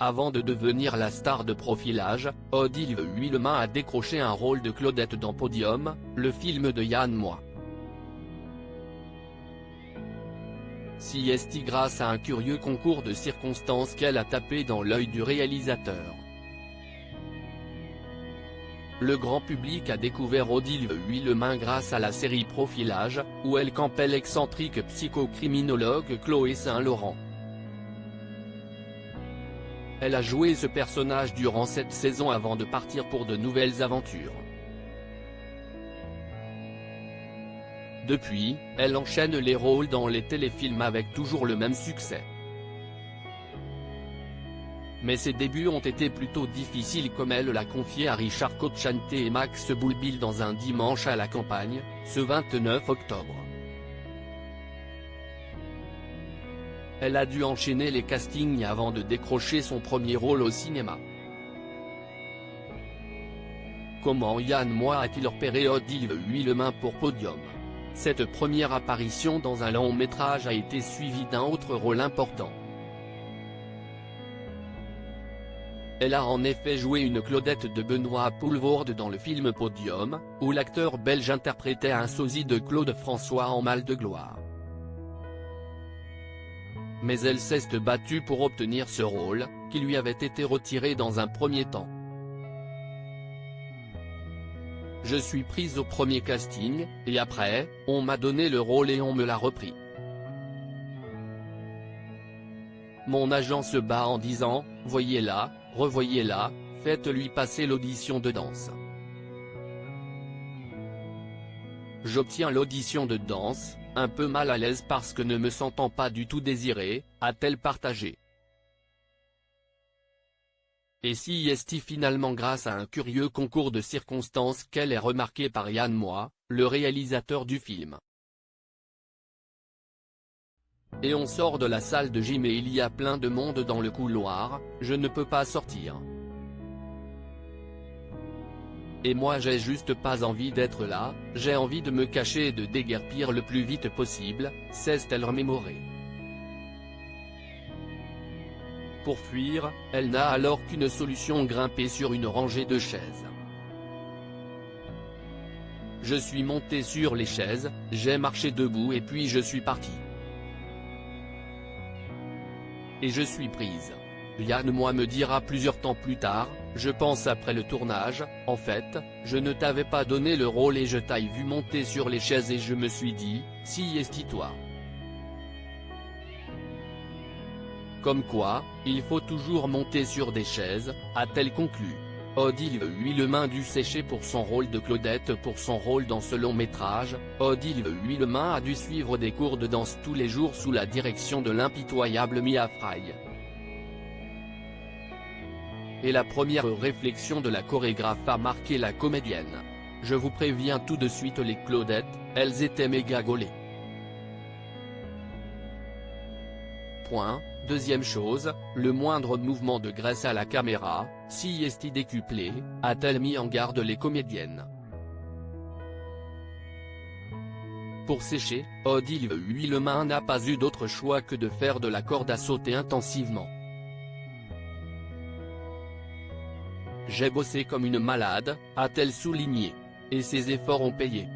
Avant de devenir la star de Profilage, Odile Huillemin a décroché un rôle de Claudette dans Podium, le film de Yann Moix. C'est grâce à un curieux concours de circonstances qu'elle a tapé dans l'œil du réalisateur. Le grand public a découvert Odile Huillemin grâce à la série Profilage, où elle campait l'excentrique psychocriminologue Chloé Saint-Laurent. Elle a joué ce personnage durant 7 saisons avant de partir pour de nouvelles aventures. Depuis, elle enchaîne les rôles dans les téléfilms avec toujours le même succès. Mais ses débuts ont été plutôt difficiles comme elle l'a confié à Richard Cocciante et Max Boulbil dans Un dimanche à la campagne, ce 29 octobre. Elle a dû enchaîner les castings avant de décrocher son premier rôle au cinéma. Comment Yann Moix a-t-il repéré Odile Huillemin pour Podium? Cette première apparition dans un long métrage a été suivie d'un autre rôle important. Elle a en effet joué une Claudette de Benoît Poelvoorde dans le film Podium, où l'acteur belge interprétait un sosie de Claude François en Mal de gloire. Mais elle s'est battue pour obtenir ce rôle, qui lui avait été retiré dans un premier temps. Je suis prise au premier casting, et après, on m'a donné le rôle et on me l'a repris. Mon agent se bat en disant, voyez-la, revoyez-la, faites-lui passer l'audition de danse. J'obtiens l'audition de danse, un peu mal à l'aise parce que ne me sentant pas du tout désirée, a-t-elle partagé. Et c'est finalement grâce à un curieux concours de circonstances qu'elle est remarquée par Yann Moix, le réalisateur du film. Et on sort de la salle de gym et il y a plein de monde dans le couloir, je ne peux pas sortir. Et moi j'ai juste pas envie d'être là, j'ai envie de me cacher et de déguerpir le plus vite possible, s'est-elle remémorée. Pour fuir, elle n'a alors qu'une solution: grimper sur une rangée de chaises. Je suis monté sur les chaises, j'ai marché debout et puis je suis parti. Et je suis prise. Yann Moix me dira plusieurs temps plus tard, je pense après le tournage, en fait, je ne t'avais pas donné le rôle et je t'ai vu monter sur les chaises et je me suis dit, toi. Comme quoi, il faut toujours monter sur des chaises, a-t-elle conclu. Odile Huillemin dû sécher pour son rôle de Claudette. Pour son rôle dans ce long métrage, Odile Huillemin a dû suivre des cours de danse tous les jours sous la direction de l'impitoyable Mia Fry. Et la première réflexion de la chorégraphe a marqué la comédienne. Je vous préviens tout de suite, les Claudettes, elles étaient méga gaulées. Point. Deuxième chose, le moindre mouvement de graisse à la caméra, c'est décuplé, a-t-elle mis en garde les comédiennes. Pour sécher, Odile Huillemin n'a pas eu d'autre choix que de faire de la corde à sauter intensivement. J'ai bossé comme une malade, a-t-elle souligné. Et ses efforts ont payé.